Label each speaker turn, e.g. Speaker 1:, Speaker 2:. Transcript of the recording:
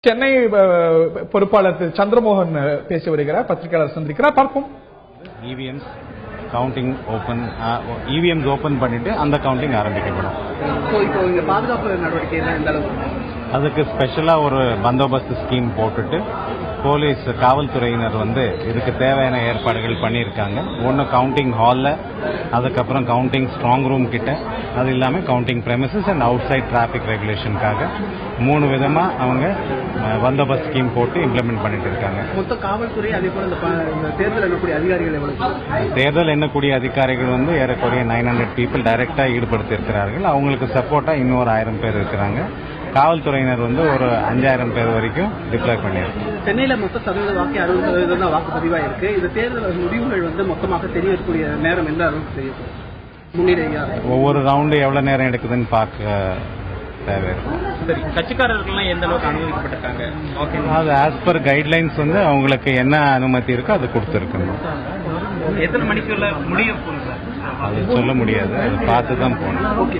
Speaker 1: சென்னை பொறுப்பாளர் திரு சந்திரமோகன் பேசி வருகிறார். பத்திரிகையாளர் சந்திக்கிறார். பார்ப்போம்.
Speaker 2: இவிஎம்ஸ் கவுண்டிங் இவிஎம்ஸ் ஓபன் பண்ணிட்டு அந்த கவுண்டிங் ஆரம்பிக்கப்படும்.
Speaker 3: பாதுகாப்பு நடவடிக்கை எந்த அளவுக்கு?
Speaker 2: அதுக்கு ஸ்பெஷலா ஒரு பந்தோபஸ்து ஸ்கீம் போட்டுட்டு போலீஸ் காவல்துறையினர் இதுக்கு தேவையான ஏற்பாடுகள் பண்ணியிருக்காங்க. ஒன்று கவுண்டிங் ஹாலில், அதுக்கப்புறம் கவுண்டிங் ஸ்ட்ராங் ரூம் கிட்ட, அது இல்லாமல் counting premises and outside traffic ரெகுலேஷனுக்காக 3 விதமா அவங்க பந்தோபஸ்த் ஸ்கீம் போட்டு இம்ப்ளிமெண்ட் பண்ணிட்டு இருக்காங்க.
Speaker 3: மொத்த காவல்துறை அதே போல இந்த தேர்தல் எண்ணக்கூடிய அதிகாரிகள் எவ்வளவு?
Speaker 2: தேர்தல் எண்ணக்கூடிய அதிகாரிகள் ஏறக்குறைய 900 பீப்புள் டைரக்டா ஈடுபடுத்தி இருக்கிறார்கள். அவங்களுக்கு சப்போர்ட்டா இன்னொரு 1000 பேர் இருக்கிறாங்க. காவல்துறையினர் ஒரு 5000 பேர் வரைக்கும் டிப்ளாய் பண்ணியிருக்காங்க.
Speaker 3: சென்னையில மொத்த சதவீத வாக்கு 60% தான் வாக்கு பதிவாயிருக்கு. இந்த தேர்தல் முடிவுகள் மொத்தமாக தெரியக்கூடிய நேரம் எந்த அளவுக்கு தெரியும்? முன்னிலையா
Speaker 2: ஒவ்வொரு ரவுண்டு எவ்வளவு நேரம் எடுக்குதுன்னு பார்க்க தேவை.
Speaker 3: சரி, கட்சிக்காரர்கள் எந்த அளவுக்கு அனுமதிக்கப்பட்டிருக்காங்க?
Speaker 2: அது ஆஸ் பர் கைட்லைன்ஸ் அவங்களுக்கு என்ன அனுமதி இருக்கோ அது கொடுத்துருக்கணும்.
Speaker 3: எத்தனை மணிக்குள்ள முடியும்
Speaker 2: அது சொல்ல முடியாது, அது பார்த்து தான் போகணும்.
Speaker 3: ஓகே.